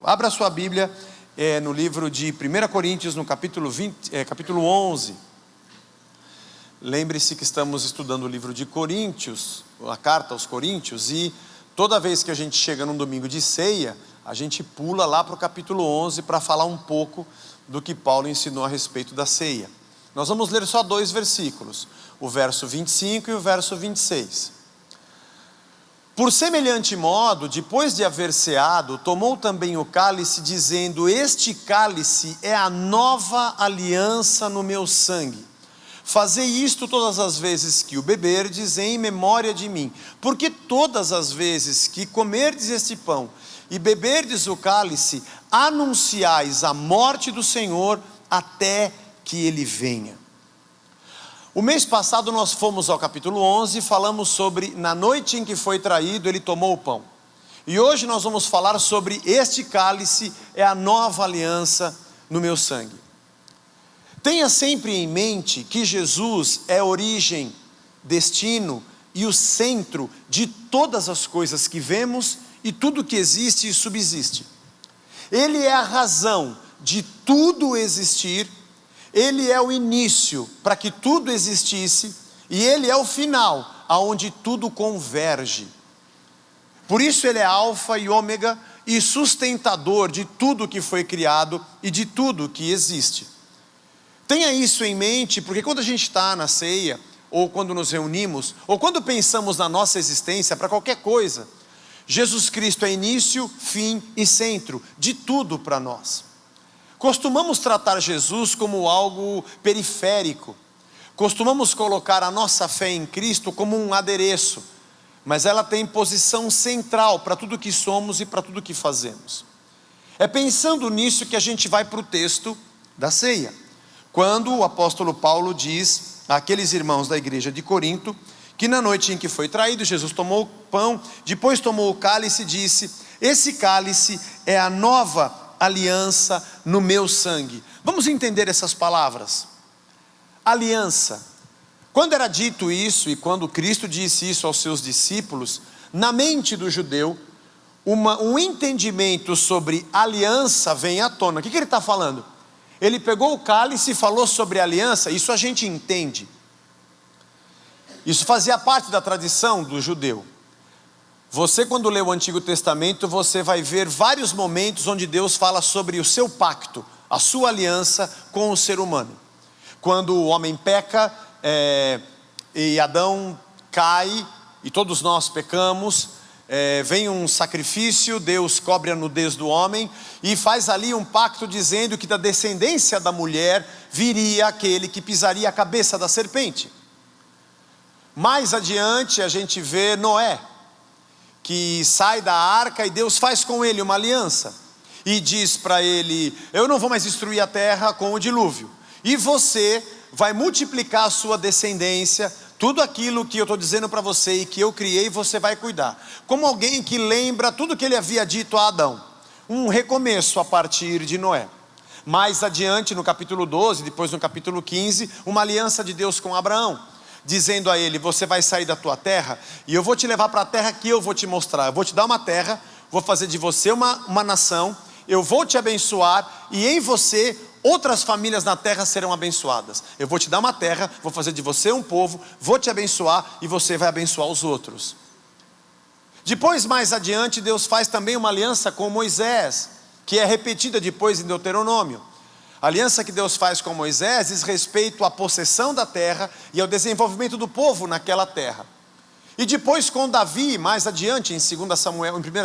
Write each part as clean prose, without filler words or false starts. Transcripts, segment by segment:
Abra sua Bíblia no livro de 1 Coríntios, no capítulo 11. Lembre-se que estamos estudando o livro de Coríntios, a carta aos Coríntios, e toda vez que a gente chega num domingo de ceia, a gente pula lá para o capítulo 11 para falar um pouco do que Paulo ensinou a respeito da ceia. Nós vamos ler só dois versículos, o verso 25 e o verso 26. Por semelhante modo, depois de haver ceado, tomou também o cálice, dizendo: este cálice é a nova aliança no meu sangue. Fazei isto todas as vezes que o beberdes, em memória de mim. Porque todas as vezes que comerdes este pão e beberdes o cálice, anunciais a morte do Senhor até que ele venha. O mês passado nós fomos ao capítulo 11 e falamos sobre, na noite em que foi traído, ele tomou o pão. E hoje nós vamos falar sobre este cálice, é a nova aliança no meu sangue. Tenha sempre em mente que Jesus é a origem, destino e o centro de todas as coisas que vemos e tudo que existe e subsiste. Ele é a razão de tudo existir. Ele é o início para que tudo existisse, e Ele é o final, aonde tudo converge. Por isso Ele é alfa e ômega, e sustentador de tudo que foi criado, e de tudo que existe. Tenha isso em mente, porque quando a gente está na ceia, ou quando nos reunimos, ou quando pensamos na nossa existência, para qualquer coisa, Jesus Cristo é início, fim e centro de tudo para nós. Costumamos tratar Jesus como algo periférico, costumamos colocar a nossa fé em Cristo como um adereço, mas ela tem posição central para tudo que somos e para tudo que fazemos. É pensando nisso que a gente vai para o texto da ceia, quando o apóstolo Paulo diz àqueles irmãos da igreja de Corinto, que na noite em que foi traído, Jesus tomou o pão, depois tomou o cálice e disse: esse cálice é a nova aliança no meu sangue. Vamos entender essas palavras. Aliança. Quando era dito isso, e quando Cristo disse isso aos seus discípulos, na mente do judeu, um entendimento sobre aliança vem à tona. O que ele está falando? Ele pegou o cálice e falou sobre aliança. Isso a gente entende. Isso fazia parte da tradição do judeu. Você, quando lê o Antigo Testamento, você vai ver vários momentos onde Deus fala sobre o seu pacto, a sua aliança com o ser humano. Quando o homem peca, e Adão cai, e todos nós pecamos, vem um sacrifício, Deus cobre a nudez do homem, e faz ali um pacto dizendo que da descendência da mulher viria aquele que pisaria a cabeça da serpente. Mais adiante a gente vê Noé, que sai da arca e Deus faz com ele uma aliança, e diz para ele: eu não vou mais destruir a terra com o dilúvio, e você vai multiplicar a sua descendência, tudo aquilo que eu estou dizendo para você e que eu criei, você vai cuidar. Como alguém que lembra tudo que ele havia dito a Adão, um recomeço a partir de Noé. Mais adiante no capítulo 12, depois no capítulo 15, uma aliança de Deus com Abraão, dizendo a ele: você vai sair da tua terra e eu vou te levar para a terra que eu vou te mostrar. Eu vou te dar uma terra, vou fazer de você uma nação, eu vou te abençoar, e em você outras famílias na terra serão abençoadas. Eu vou te dar uma terra, vou fazer de você um povo, vou te abençoar e você vai abençoar os outros. Depois, mais adiante, Deus faz também uma aliança com Moisés, que é repetida depois em Deuteronômio. A aliança que Deus faz com Moisés diz respeito à possessão da terra e ao desenvolvimento do povo naquela terra. E depois com Davi, mais adiante, em 1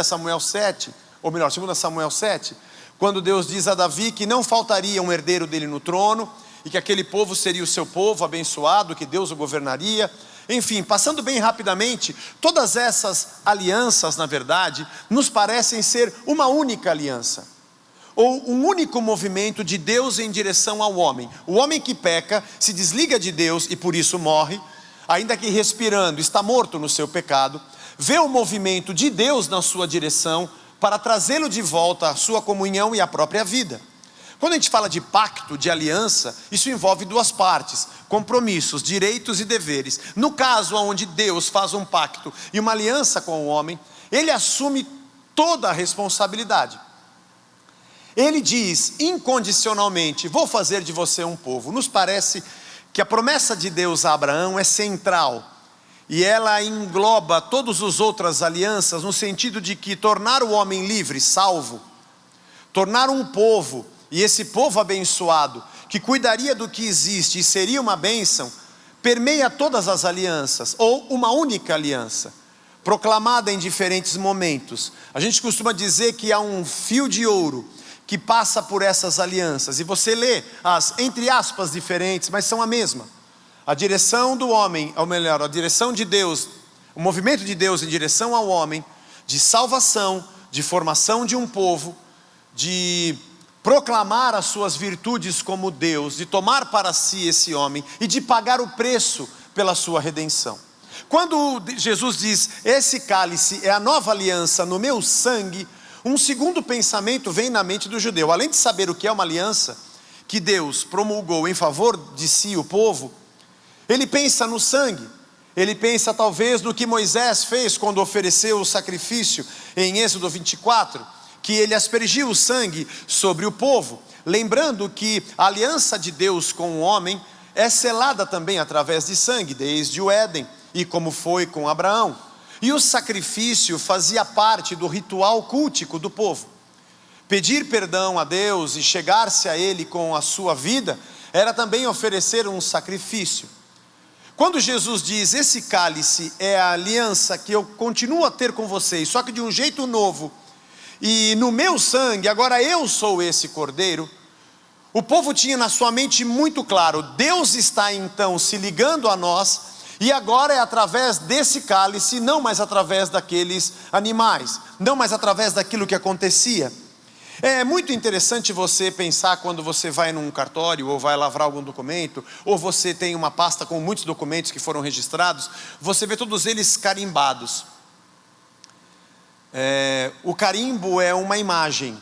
Samuel 7, ou melhor, 2 Samuel 7, quando Deus diz a Davi que não faltaria um herdeiro dele no trono, e que aquele povo seria o seu povo abençoado, que Deus o governaria. Enfim, passando bem rapidamente, todas essas alianças, na verdade, nos parecem ser uma única aliança, ou um único movimento de Deus em direção ao homem. O homem que peca se desliga de Deus e por isso morre, ainda que respirando, está morto no seu pecado, vê o movimento de Deus na sua direção para trazê-lo de volta à sua comunhão e à própria vida. Quando a gente fala de pacto, de aliança, isso envolve duas partes: compromissos, direitos e deveres. No caso onde Deus faz um pacto e uma aliança com o homem, Ele assume toda a responsabilidade. Ele diz incondicionalmente: vou fazer de você um povo. Nos parece que a promessa de Deus a Abraão é central, e ela engloba todas as outras alianças, no sentido de que tornar o homem livre, salvo, tornar um povo, e esse povo abençoado, que cuidaria do que existe e seria uma bênção, permeia todas as alianças, ou uma única aliança, proclamada em diferentes momentos. A gente costuma dizer que há um fio de ouro que passa por essas alianças, e você lê as, entre aspas, diferentes, mas são a mesma. A direção do homem, ou melhor, a direção de Deus, o movimento de Deus em direção ao homem, de salvação, de formação de um povo, de proclamar as suas virtudes como Deus, de tomar para si esse homem e de pagar o preço pela sua redenção. Quando Jesus diz: esse cálice é a nova aliança no meu sangue, um segundo pensamento vem na mente do judeu. Além de saber o que é uma aliança que Deus promulgou em favor de si, o povo, ele pensa no sangue. Ele pensa talvez no que Moisés fez quando ofereceu o sacrifício em Êxodo 24, que ele aspergiu o sangue sobre o povo, lembrando que a aliança de Deus com o homem é selada também através de sangue, desde o Éden, e como foi com Abraão. E o sacrifício fazia parte do ritual cultico do povo. Pedir perdão a Deus e chegar-se a Ele com a sua vida era também oferecer um sacrifício. Quando Jesus diz: esse cálice é a aliança que eu continuo a ter com vocês, só que de um jeito novo, e no meu sangue, agora eu sou esse cordeiro, o povo tinha na sua mente muito claro: Deus está então se ligando a nós, e agora é através desse cálice, não mais através daqueles animais, não mais através daquilo que acontecia. É muito interessante você pensar quando você vai num cartório, ou vai lavrar algum documento, ou você tem uma pasta com muitos documentos que foram registrados, você vê todos eles carimbados. O carimbo é uma imagem.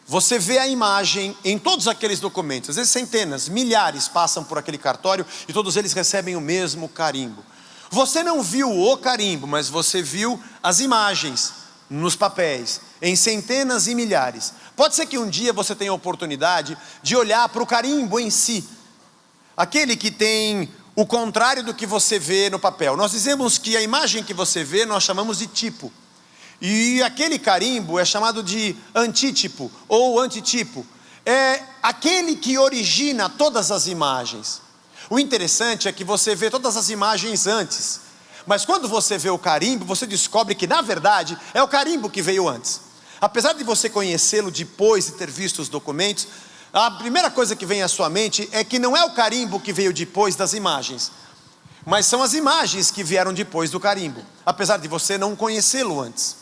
Você vê a imagem em todos aqueles documentos, às vezes centenas, milhares passam por aquele cartório e todos eles recebem o mesmo carimbo. Você não viu o carimbo, mas você viu as imagens nos papéis, em centenas e milhares. Pode ser que um dia você tenha a oportunidade de olhar para o carimbo em si, aquele que tem o contrário do que você vê no papel. Nós dizemos que a imagem que você vê nós chamamos de tipo, e aquele carimbo é chamado de antítipo ou antitipo. É aquele que origina todas as imagens. O interessante é que você vê todas as imagens antes, mas quando você vê o carimbo, você descobre que na verdade é o carimbo que veio antes. Apesar de você conhecê-lo depois de ter visto os documentos, a primeira coisa que vem à sua mente é que não é o carimbo que veio depois das imagens, mas são as imagens que vieram depois do carimbo, apesar de você não conhecê-lo antes.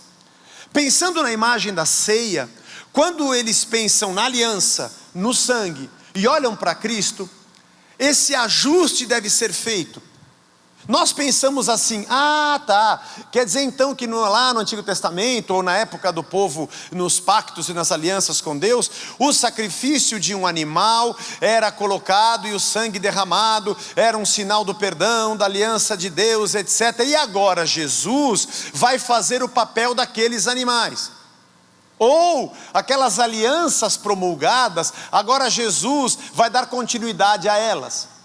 Pensando na imagem da ceia, quando eles pensam na aliança, no sangue, e olham para Cristo, esse ajuste deve ser feito. Nós pensamos assim: quer dizer então que lá no Antigo Testamento, ou na época do povo, nos pactos e nas alianças com Deus, o sacrifício de um animal era colocado e o sangue derramado era um sinal do perdão, da aliança de Deus, etc. E agora Jesus vai fazer o papel daqueles animais. Ou aquelas alianças promulgadas, agora Jesus vai dar continuidade a elas.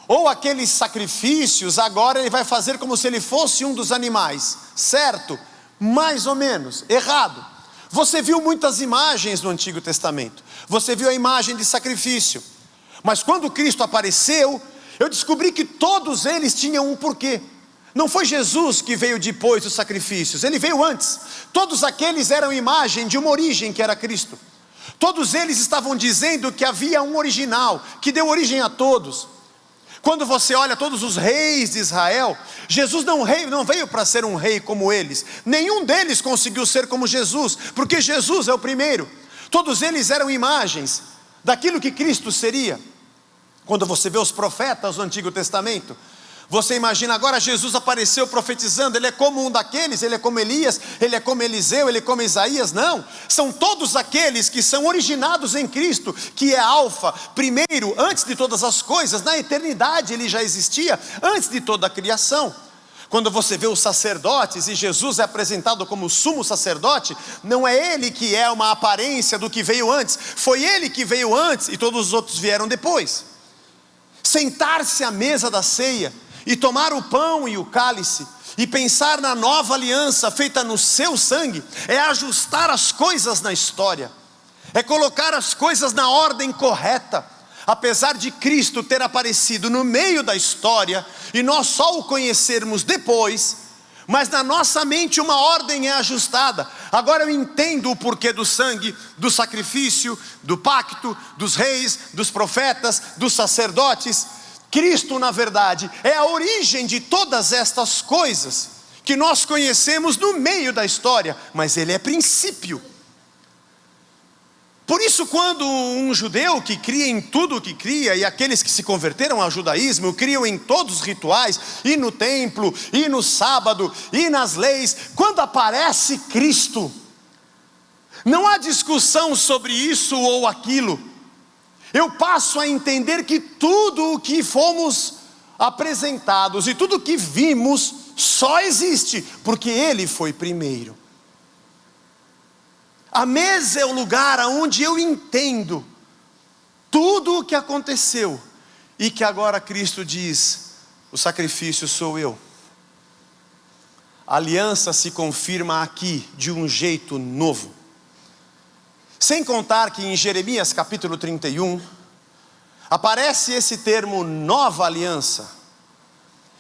Ou aqueles sacrifícios, agora ele vai fazer como se ele fosse um dos animais. Certo? Mais ou menos. Errado. Você viu muitas imagens no Antigo Testamento. Você viu a imagem de sacrifício. Mas quando Cristo apareceu, eu descobri que todos eles tinham um porquê. Não foi Jesus que veio depois dos sacrifícios, ele veio antes. Todos aqueles eram imagem de uma origem que era Cristo. Todos eles estavam dizendo que havia um original, que deu origem a todos. Quando você olha todos os reis de Israel, Jesus não veio para ser um rei como eles. Nenhum deles conseguiu ser como Jesus, porque Jesus é o primeiro. Todos eles eram imagens daquilo que Cristo seria. Quando você vê os profetas do Antigo Testamento, você imagina agora Jesus apareceu profetizando, ele é como um daqueles, ele é como Elias, ele é como Eliseu, ele é como Isaías. Não, são todos aqueles que são originados em Cristo, que é Alfa, primeiro, antes de todas as coisas. Na eternidade ele já existia, antes de toda a criação. Quando você vê os sacerdotes e Jesus é apresentado como sumo sacerdote, não é ele que é uma aparência do que veio antes, foi ele que veio antes e todos os outros vieram depois. Sentar-se à mesa da ceia e tomar o pão e o cálice e pensar na nova aliança feita no seu sangue, é ajustar as coisas na história, é colocar as coisas na ordem correta. Apesar de Cristo ter aparecido no meio da história e nós só o conhecermos depois, mas na nossa mente uma ordem é ajustada. Agora eu entendo o porquê do sangue, do sacrifício, do pacto, dos reis, dos profetas, dos sacerdotes. Cristo, na verdade, é a origem de todas estas coisas que nós conhecemos no meio da história, mas ele é princípio. Por isso, quando um judeu que cria em tudo o que cria, e aqueles que se converteram ao judaísmo, criam em todos os rituais, e no templo, e no sábado, e nas leis, quando aparece Cristo, não há discussão sobre isso ou aquilo. Eu passo a entender que tudo o que fomos apresentados, e tudo o que vimos, só existe, porque Ele foi primeiro. A mesa é o lugar onde eu entendo tudo o que aconteceu e que agora Cristo diz: o sacrifício sou eu. A aliança se confirma aqui de um jeito novo. Sem contar que em Jeremias capítulo 31 aparece esse termo nova aliança.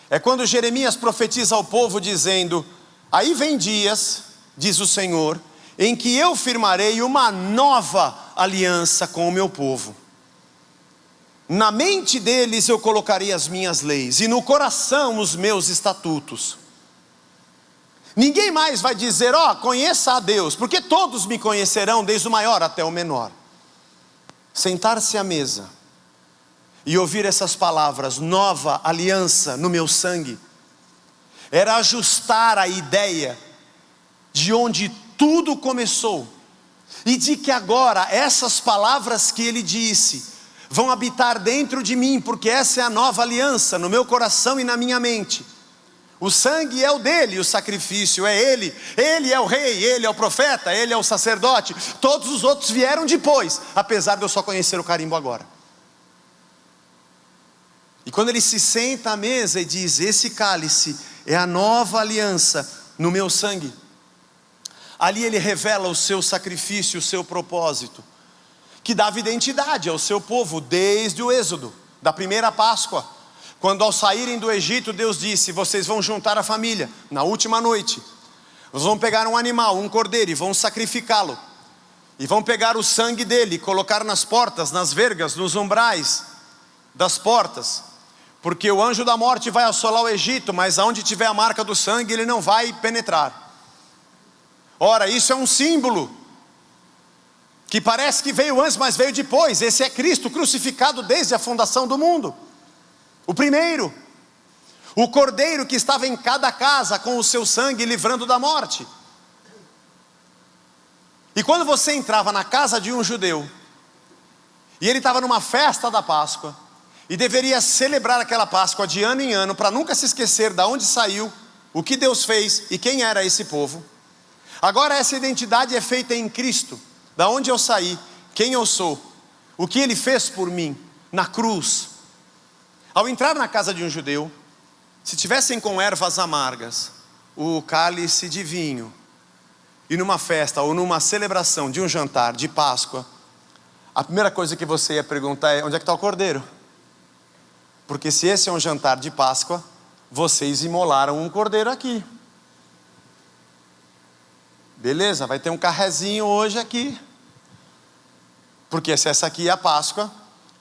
É quando Jeremias profetiza ao povo dizendo: aí vem dias, diz o Senhor, em que eu firmarei uma nova aliança com o meu povo. Na mente deles eu colocarei as minhas leis, e no coração os meus estatutos. Ninguém mais vai dizer: conheça a Deus, porque todos me conhecerão, desde o maior até o menor. Sentar-se à mesa e ouvir essas palavras, nova aliança no meu sangue, era ajustar a ideia de onde tudo começou, e de que agora essas palavras que ele disse vão habitar dentro de mim, porque essa é a nova aliança no meu coração e na minha mente. O sangue é o dele, o sacrifício é ele é o rei, ele é o profeta, ele é o sacerdote, todos os outros vieram depois, apesar de eu só conhecer o carimbo agora. E quando ele se senta à mesa e diz: esse cálice é a nova aliança no meu sangue, ali ele revela o seu sacrifício, o seu propósito, que dava identidade ao seu povo desde o êxodo, da primeira Páscoa, quando ao saírem do Egito Deus disse: vocês vão juntar a família, na última noite, vocês vão pegar um animal, um cordeiro, e vão sacrificá-lo, e vão pegar o sangue dele, e colocar nas portas, nas vergas, nos umbrais das portas, porque o anjo da morte vai assolar o Egito, mas aonde tiver a marca do sangue ele não vai penetrar. Ora, isso é um símbolo que parece que veio antes, mas veio depois. Esse é Cristo crucificado desde a fundação do mundo, o primeiro, o cordeiro que estava em cada casa com o seu sangue livrando da morte. E quando você entrava na casa de um judeu e ele estava numa festa da Páscoa e deveria celebrar aquela Páscoa de ano em ano, para nunca se esquecer de onde saiu, o que Deus fez e quem era esse povo, agora essa identidade é feita em Cristo, da onde eu saí, quem eu sou, o que Ele fez por mim, na cruz. Ao entrar na casa de um judeu, se tivessem com ervas amargas, o cálice de vinho, e numa festa ou numa celebração de um jantar de Páscoa, a primeira coisa que você ia perguntar é: onde é que está o cordeiro? Porque se esse é um jantar de Páscoa, vocês imolaram um cordeiro aqui. Beleza, vai ter um carrezinho hoje aqui, porque se essa aqui é a Páscoa,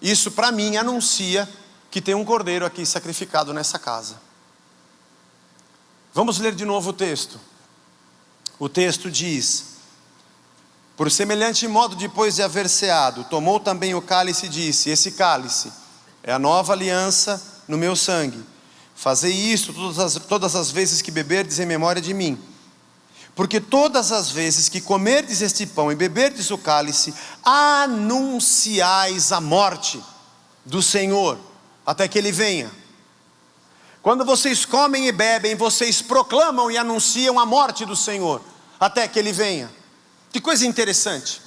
isso para mim anuncia que tem um cordeiro aqui sacrificado nessa casa. Vamos ler de novo o texto. O texto diz: por semelhante modo, depois de haver ceado, tomou também o cálice e disse: esse cálice é a nova aliança no meu sangue. Fazei isto todas as vezes que beberdes em memória de mim. Porque todas as vezes que comerdes este pão e beberdes o cálice, anunciais a morte do Senhor, até que Ele venha. Quando vocês comem e bebem, vocês proclamam e anunciam a morte do Senhor, até que Ele venha. Que coisa interessante.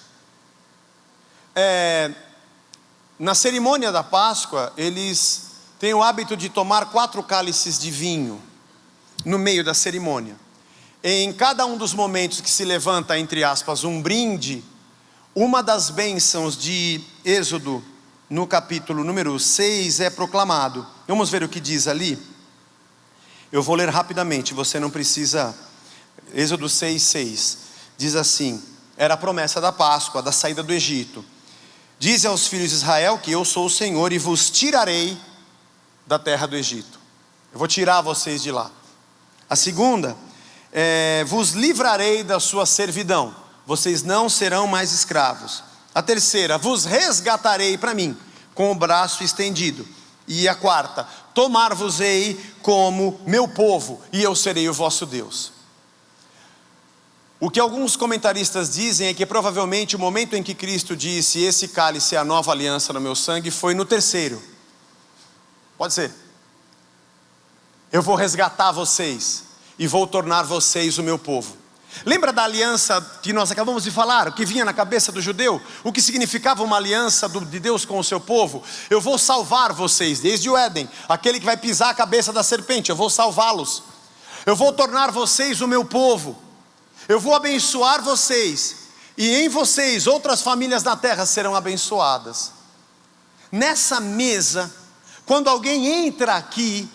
Na cerimônia da Páscoa, eles têm o hábito de tomar 4 cálices de vinho, no meio da cerimônia. Em cada um dos momentos que se levanta, entre aspas, um brinde, uma das bênçãos de Êxodo, no capítulo número 6, é proclamado. Vamos ver o que diz ali? Eu vou ler rapidamente, você não precisa. Êxodo 6:6, diz assim: era a promessa da Páscoa, da saída do Egito. Dize aos filhos de Israel que eu sou o Senhor e vos tirarei da terra do Egito. Eu vou tirar vocês de lá. A segunda, vos livrarei da sua servidão, vocês não serão mais escravos. A terceira, vos resgatarei para mim, com o braço estendido. E a quarta, tomar-vos-ei como meu povo, e eu serei o vosso Deus. O que alguns comentaristas dizem é que provavelmente o momento em que Cristo disse: esse cálice é a nova aliança no meu sangue, foi no terceiro. Pode ser. Eu vou resgatar vocês e vou tornar vocês o meu povo. Lembra da aliança que nós acabamos de falar, o que vinha na cabeça do judeu? O que significava uma aliança de Deus com o seu povo? Eu vou salvar vocês, desde o Éden, aquele que vai pisar a cabeça da serpente, eu vou salvá-los. Eu vou tornar vocês o meu povo. Eu vou abençoar vocês, e em vocês outras famílias na terra serão abençoadas. Nessa mesa, quando alguém entra aqui,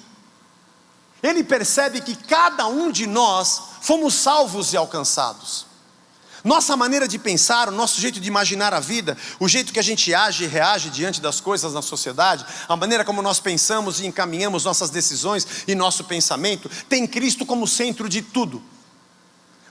ele percebe que cada um de nós fomos salvos e alcançados. Nossa maneira de pensar, o nosso jeito de imaginar a vida, o jeito que a gente age e reage diante das coisas na sociedade, a maneira como nós pensamos e encaminhamos nossas decisões e nosso pensamento, tem Cristo como centro de tudo.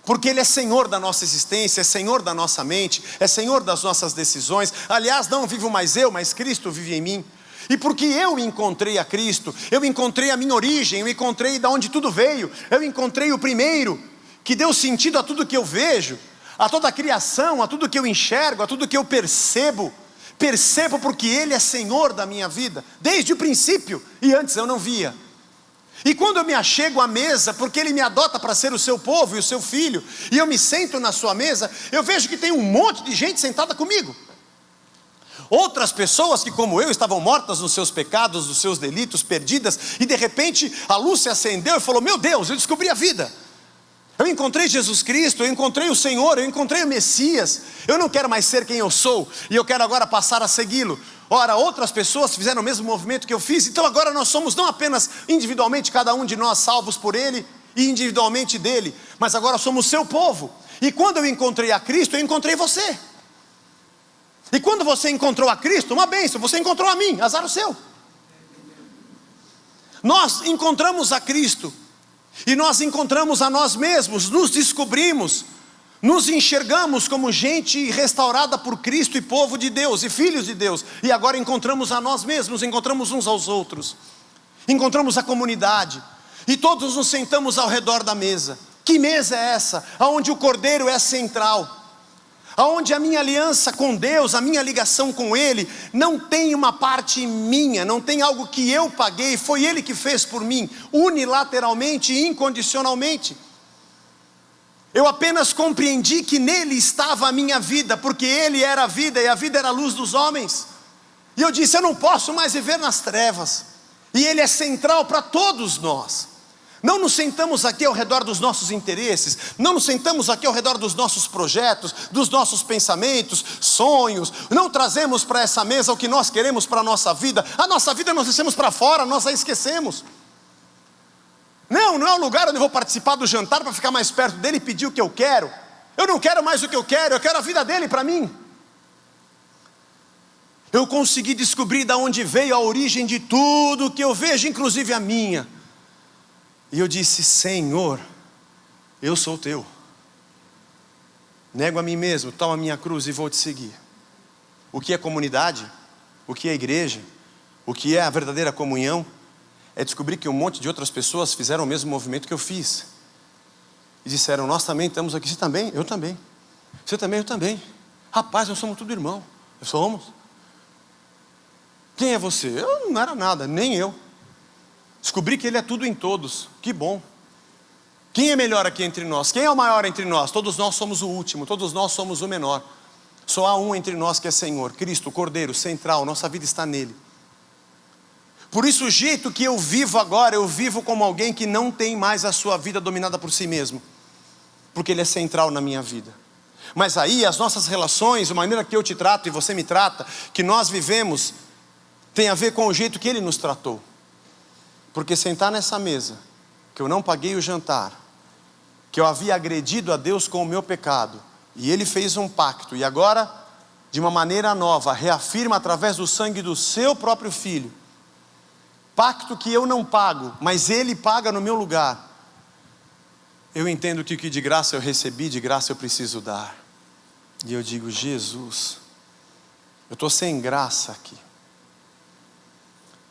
Porque Ele é Senhor da nossa existência, é Senhor da nossa mente, é Senhor das nossas decisões. Aliás, não vivo mais eu, mas Cristo vive em mim. E porque eu encontrei a Cristo, eu encontrei a minha origem, eu encontrei de onde tudo veio, eu encontrei o primeiro, que deu sentido a tudo que eu vejo, a toda a criação, a tudo que eu enxergo, a tudo que eu percebo. Percebo porque Ele é Senhor da minha vida, desde o princípio, e antes eu não via. E quando eu me achego à mesa, porque Ele me adota para ser o seu povo e o seu filho, e eu me sento na sua mesa, eu vejo que tem um monte de gente sentada comigo. Outras pessoas que, como eu, estavam mortas nos seus pecados, nos seus delitos, perdidas, e de repente a luz se acendeu e falou: meu Deus, eu descobri a vida. Eu encontrei Jesus Cristo, eu encontrei o Senhor, eu encontrei o Messias. Eu não quero mais ser quem eu sou, e eu quero agora passar a segui-lo. Ora, outras pessoas fizeram o mesmo movimento que eu fiz. Então agora nós somos não apenas individualmente, cada um de nós salvos por Ele, e individualmente dele, mas agora somos seu povo. E quando eu encontrei a Cristo, eu encontrei você. E quando você encontrou a Cristo, uma bênção, você encontrou a mim, azar o seu. Nós encontramos a Cristo, e nós encontramos a nós mesmos, nos descobrimos, nos enxergamos como gente restaurada por Cristo e povo de Deus, e filhos de Deus. E agora encontramos a nós mesmos, encontramos uns aos outros, encontramos a comunidade, e todos nos sentamos ao redor da mesa. Que mesa é essa? Onde o Cordeiro é central, aonde a minha aliança com Deus, a minha ligação com Ele, não tem uma parte minha, não tem algo que eu paguei, foi Ele que fez por mim, unilateralmente e incondicionalmente. Eu apenas compreendi que nele estava a minha vida, porque Ele era a vida, e a vida era a luz dos homens. E eu disse: eu não posso mais viver nas trevas, e Ele é central para todos nós. Não nos sentamos aqui ao redor dos nossos interesses, não nos sentamos aqui ao redor dos nossos projetos, dos nossos pensamentos, sonhos. Não trazemos para essa mesa o que nós queremos para a nossa vida nós deixamos para fora, nós a esquecemos. Não é um lugar onde eu vou participar do jantar para ficar mais perto dele e pedir o que eu quero. Eu não quero mais o que eu quero a vida dele para mim. Eu consegui descobrir de onde veio a origem de tudo que eu vejo, inclusive a minha. E eu disse: Senhor, eu sou teu. Nego a mim mesmo, tomo a minha cruz e vou te seguir. O que é comunidade? O que é igreja? O que é a verdadeira comunhão? É descobrir que um monte de outras pessoas fizeram o mesmo movimento que eu fiz. E disseram: nós também estamos aqui. Você também? Eu também. Você também? Eu também. Rapaz, nós somos tudo irmão. Somos. Quem é você? Eu não era nada, nem eu. Descobri que Ele é tudo em todos. Que bom. Quem é melhor aqui entre nós? Quem é o maior entre nós? Todos nós somos o último, todos nós somos o menor. Só há um entre nós que é Senhor, Cristo, o Cordeiro, central, nossa vida está nele. Por isso o jeito que eu vivo agora, eu vivo como alguém que não tem mais a sua vida dominada por si mesmo, porque Ele é central na minha vida. Mas aí as nossas relações, a maneira que eu te trato e você me trata, que nós vivemos, tem a ver com o jeito que Ele nos tratou. Porque sentar nessa mesa, que eu não paguei o jantar, que eu havia agredido a Deus com o meu pecado, e Ele fez um pacto, e agora, de uma maneira nova, reafirma através do sangue do seu próprio Filho, pacto que eu não pago, mas Ele paga no meu lugar. Eu entendo que o que de graça eu recebi, de graça eu preciso dar. E eu digo, Jesus, eu estou sem graça aqui.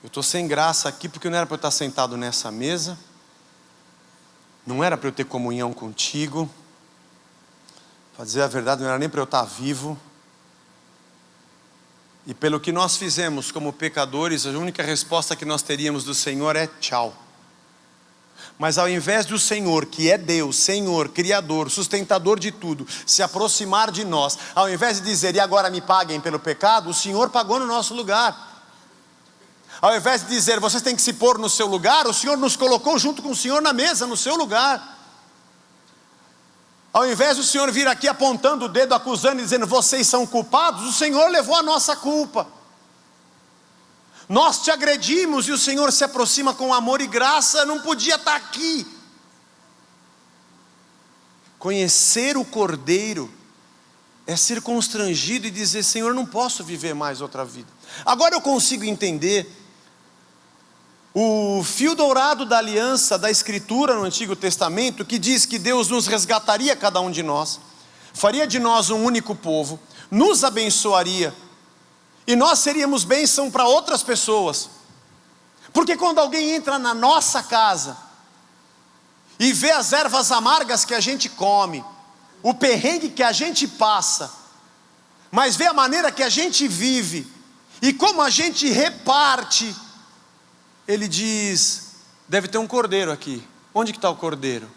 Eu estou sem graça aqui porque não era para eu estar sentado nessa mesa, não era para eu ter comunhão contigo, para dizer a verdade, não era nem para eu estar vivo. E pelo que nós fizemos como pecadores, a única resposta que nós teríamos do Senhor é tchau. Mas ao invés do Senhor, que é Deus, Senhor, Criador, sustentador de tudo, se aproximar de nós, ao invés de dizer, e agora me paguem pelo pecado, o Senhor pagou no nosso lugar. Ao invés de dizer, vocês têm que se pôr no seu lugar, o Senhor nos colocou junto com o Senhor na mesa, no seu lugar. Ao invés do Senhor vir aqui apontando o dedo, acusando e dizendo, vocês são culpados, o Senhor levou a nossa culpa. Nós te agredimos e o Senhor se aproxima com amor e graça, não podia estar aqui. Conhecer o Cordeiro é ser constrangido e dizer, Senhor, eu não posso viver mais outra vida. Agora eu consigo entender o fio dourado da aliança, da Escritura no Antigo Testamento, que diz que Deus nos resgataria cada um de nós, faria de nós um único povo, nos abençoaria, e nós seríamos bênção para outras pessoas. Porque quando alguém entra na nossa casa e vê as ervas amargas que a gente come, o perrengue que a gente passa, mas vê a maneira que a gente vive e como a gente reparte, ele diz, deve ter um cordeiro aqui. Onde que está o cordeiro?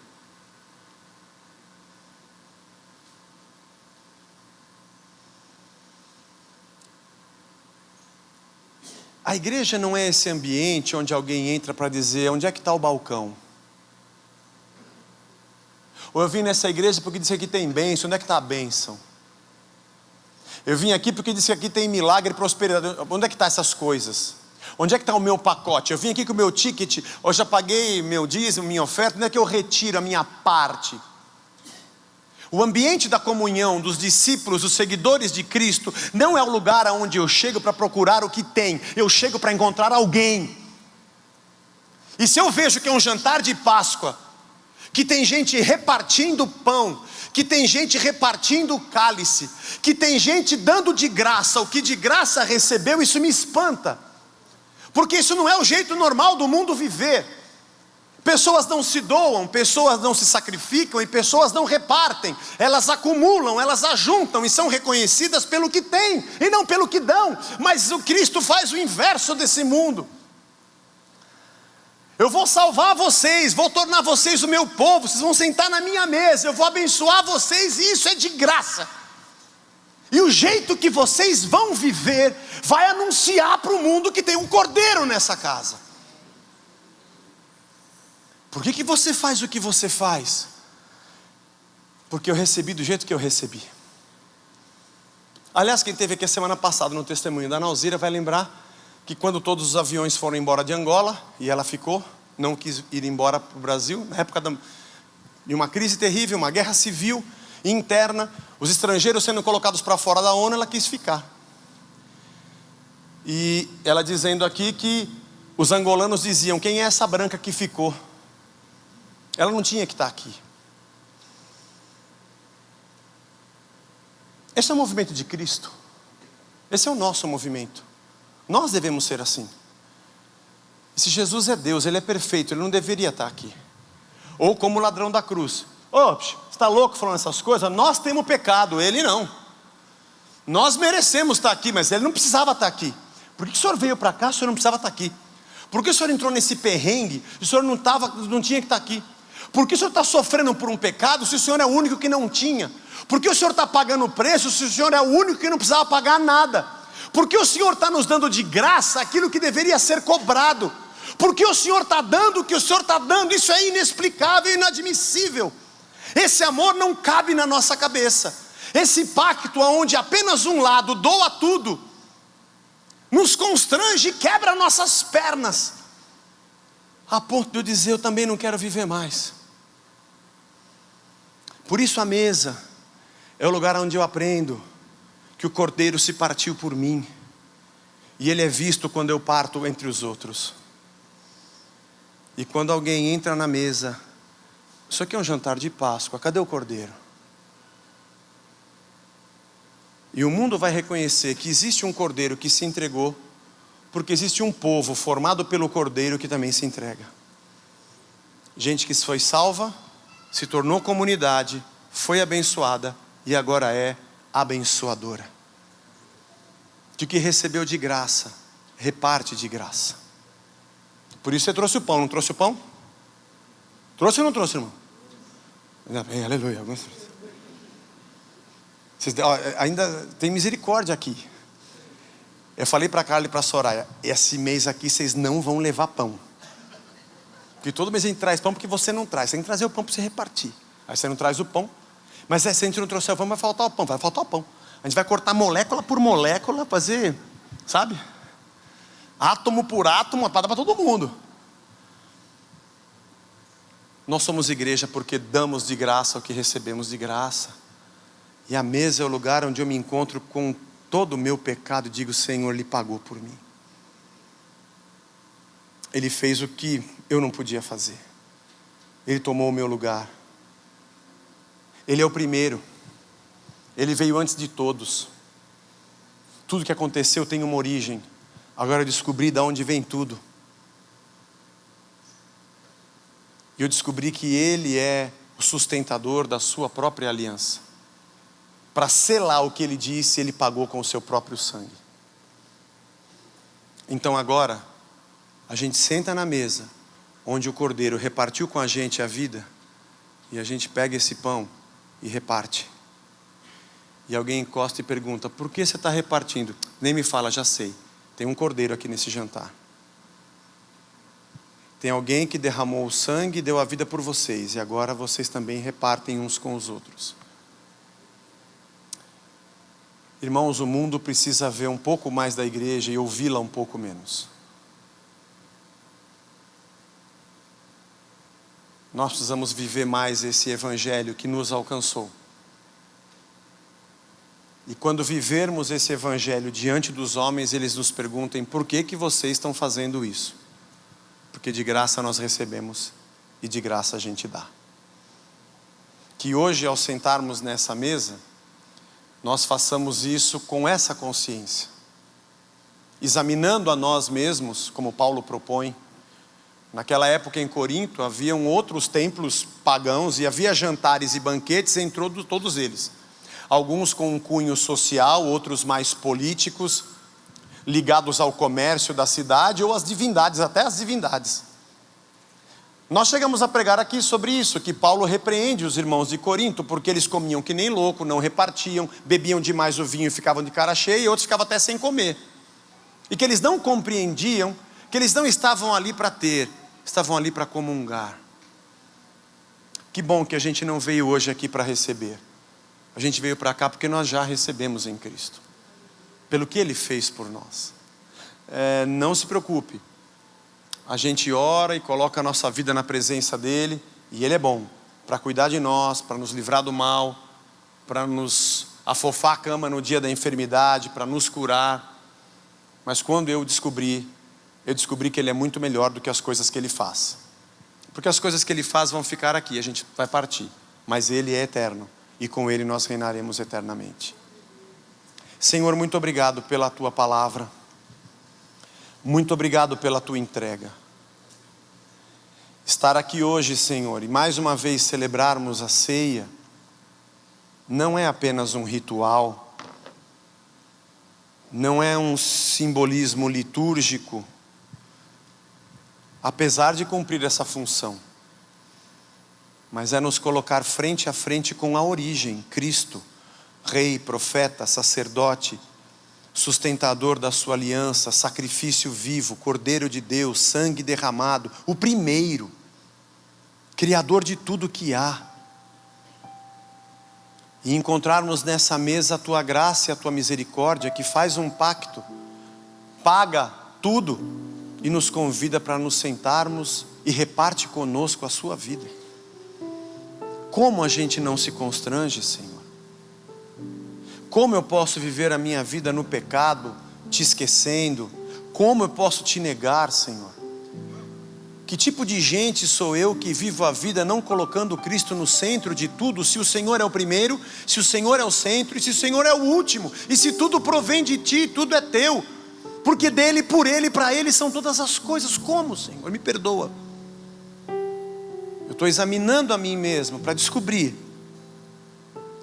A igreja não é esse ambiente onde alguém entra para dizer, onde é que está o balcão? Ou eu vim nessa igreja porque disse que aqui tem bênção, onde é que está a bênção? Eu vim aqui porque disse que aqui tem milagre e prosperidade, onde é que estão essas coisas? Onde é que está o meu pacote? Eu vim aqui com o meu ticket, eu já paguei meu dízimo, minha oferta, onde é que eu retiro a minha parte? O ambiente da comunhão dos discípulos, dos seguidores de Cristo, não é o lugar aonde eu chego para procurar o que tem, eu chego para encontrar alguém. E se eu vejo que é um jantar de Páscoa, que tem gente repartindo pão, que tem gente repartindo cálice, que tem gente dando de graça o que de graça recebeu, isso me espanta, porque isso não é o jeito normal do mundo viver. Pessoas não se doam, pessoas não se sacrificam e pessoas não repartem, elas acumulam, elas ajuntam e são reconhecidas pelo que têm e não pelo que dão. Mas o Cristo faz o inverso desse mundo. Eu vou salvar vocês, vou tornar vocês o meu povo, vocês vão sentar na minha mesa, eu vou abençoar vocês e isso é de graça. E o jeito que vocês vão viver vai anunciar para o mundo que tem um cordeiro nessa casa. Por que você faz o que você faz? Porque eu recebi do jeito que eu recebi. Aliás, quem esteve aqui a semana passada no testemunho da Nauzira vai lembrar que quando todos os aviões foram embora de Angola, e ela ficou, não quis ir embora para o Brasil, na época de uma crise terrível, uma guerra civil interna, os estrangeiros sendo colocados para fora da ONU, ela quis ficar. E ela dizendo aqui que os angolanos diziam, quem é essa branca que ficou? Ela não tinha que estar aqui. Esse é o movimento de Cristo. Esse é o nosso movimento. Nós devemos ser assim. E se Jesus é Deus, Ele é perfeito, Ele não deveria estar aqui. Ou como o ladrão da cruz. Você está louco falando essas coisas? Nós temos pecado, Ele não. Nós merecemos estar aqui, mas Ele não precisava estar aqui. Por que o senhor veio para cá se o senhor não precisava estar aqui? Por que o senhor entrou nesse perrengue? O senhor não tinha que estar aqui. Por que o senhor está sofrendo por um pecado se o senhor é o único que não tinha? Por que o senhor está pagando o preço se o senhor é o único que não precisava pagar nada? Por que o senhor está nos dando de graça aquilo que deveria ser cobrado? Por que o senhor está dando o que o senhor está dando? Isso é inexplicável e inadmissível. Esse amor não cabe na nossa cabeça. Esse pacto onde apenas um lado doa tudo, nos constrange e quebra nossas pernas, a ponto de eu dizer, eu também não quero viver mais. Por isso a mesa é o lugar onde eu aprendo que o Cordeiro se partiu por mim, e Ele é visto quando eu parto entre os outros. E quando alguém entra na mesa, isso aqui é um jantar de Páscoa, cadê o Cordeiro? E o mundo vai reconhecer que existe um Cordeiro que se entregou, porque existe um povo formado pelo Cordeiro que também se entrega. Gente que foi salva, se tornou comunidade, foi abençoada e agora é abençoadora. Que o que recebeu de graça, reparte de graça. Por isso você trouxe o pão, não trouxe o pão? Trouxe ou não trouxe, irmão? Ainda bem, aleluia. Vocês, ainda tem misericórdia aqui. Eu falei para a Carla e para a Soraya, esse mês aqui vocês não vão levar pão. Porque todo mês a gente traz pão porque você não traz. Você tem que trazer o pão para você repartir. Aí você não traz o pão. Mas se a gente não trouxer o pão, vai faltar o pão. Vai faltar o pão. A gente vai cortar molécula por molécula, fazer, sabe? Átomo por átomo, para todo mundo. Nós somos igreja porque damos de graça o que recebemos de graça. E a mesa é o lugar onde eu me encontro com todo o meu pecado e digo, Senhor, Ele pagou por mim. Ele fez o que eu não podia fazer. Ele tomou o meu lugar. Ele é o primeiro. Ele veio antes de todos. Tudo que aconteceu tem uma origem. Agora eu descobri de onde vem tudo. E eu descobri que Ele é o sustentador da sua própria aliança. Para selar o que Ele disse, Ele pagou com o seu próprio sangue. Então agora, a gente senta na mesa, onde o Cordeiro repartiu com a gente a vida, e a gente pega esse pão e reparte. E alguém encosta e pergunta, por que você está repartindo? Nem me fala, já sei, tem um Cordeiro aqui nesse jantar. Tem alguém que derramou o sangue e deu a vida por vocês, e agora vocês também repartem uns com os outros. Irmãos, o mundo precisa ver um pouco mais da igreja e ouvi-la um pouco menos. Nós precisamos viver mais esse evangelho que nos alcançou. E quando vivermos esse evangelho diante dos homens, eles nos perguntem, por que vocês estão fazendo isso? Porque de graça nós recebemos e de graça a gente dá. Que hoje, ao sentarmos nessa mesa, nós façamos isso com essa consciência, examinando a nós mesmos, como Paulo propõe. Naquela época em Corinto, haviam outros templos pagãos e havia jantares e banquetes em todos eles. Alguns com um cunho social, outros mais políticos, ligados ao comércio da cidade ou às divindades, até às divindades. Nós chegamos a pregar aqui sobre isso, que Paulo repreende os irmãos de Corinto, porque eles comiam que nem louco, não repartiam, bebiam demais o vinho e ficavam de cara cheia, e outros ficavam até sem comer. E que eles não compreendiam, que eles não estavam ali para ter, estavam ali para comungar. Que bom que a gente não veio hoje aqui para receber. A gente veio para cá porque nós já recebemos em Cristo, pelo que Ele fez por nós. Não se preocupe. A gente ora e coloca a nossa vida na presença dEle, e Ele é bom para cuidar de nós, para nos livrar do mal, para nos afofar a cama no dia da enfermidade, para nos curar. Mas quando eu descobri que Ele é muito melhor do que as coisas que Ele faz. Porque as coisas que Ele faz vão ficar aqui, a gente vai partir. Mas Ele é eterno, e com Ele nós reinaremos eternamente. Senhor, muito obrigado pela Tua palavra. Muito obrigado pela Tua entrega. Estar aqui hoje, Senhor, e mais uma vez celebrarmos a ceia, não é apenas um ritual, não é um simbolismo litúrgico, apesar de cumprir essa função, mas é nos colocar frente a frente com a origem, Cristo, Rei, profeta, sacerdote, sustentador da sua aliança, sacrifício vivo, Cordeiro de Deus, sangue derramado, o primeiro, Criador de tudo que há. E encontrarmos nessa mesa a tua graça e a tua misericórdia, que faz um pacto, paga tudo e nos convida para nos sentarmos e reparte conosco a sua vida. Como a gente não se constrange, Senhor? Como eu posso viver a minha vida no pecado, te esquecendo? Como eu posso te negar, Senhor? Que tipo de gente sou eu que vivo a vida não colocando Cristo no centro de tudo, se o Senhor é o primeiro, se o Senhor é o centro, e se o Senhor é o último, e se tudo provém de Ti, tudo é Teu, porque dEle, por Ele, para Ele são todas as coisas. Como, Senhor? Me perdoa. Eu estou examinando a mim mesmo para descobrir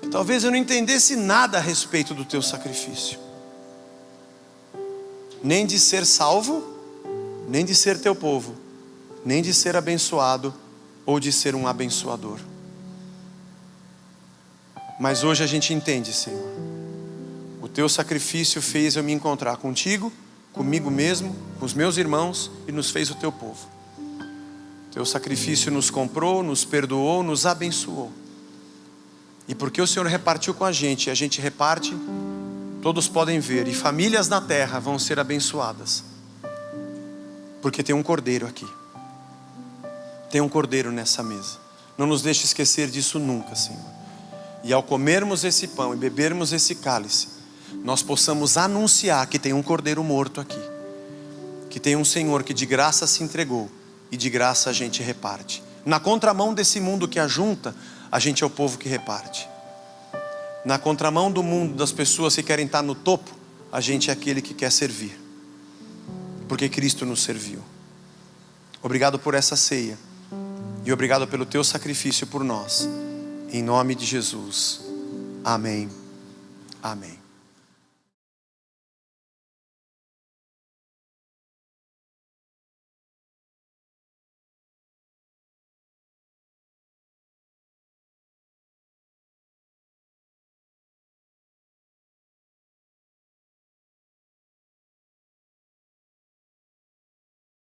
que talvez eu não entendesse nada a respeito do Teu sacrifício, nem de ser salvo, nem de ser Teu povo, nem de ser abençoado ou de ser um abençoador. Mas hoje a gente entende, Senhor, o Teu sacrifício fez eu me encontrar contigo, comigo mesmo, com os meus irmãos, e nos fez o Teu povo. Teu sacrifício nos comprou, nos perdoou, nos abençoou. E porque o Senhor repartiu com a gente reparte, todos podem ver, e famílias na terra vão ser abençoadas, porque tem um cordeiro aqui, tem um cordeiro nessa mesa. Não nos deixe esquecer disso nunca, Senhor. E ao comermos esse pão e bebermos esse cálice, nós possamos anunciar que tem um cordeiro morto aqui, que tem um Senhor que de graça se entregou e de graça a gente reparte. Na contramão desse mundo que ajunta, a gente é o povo que reparte. Na contramão do mundo das pessoas que querem estar no topo, a gente é aquele que quer servir, porque Cristo nos serviu. Obrigado por essa ceia e obrigado pelo Teu sacrifício por nós. Em nome de Jesus. Amém. Amém.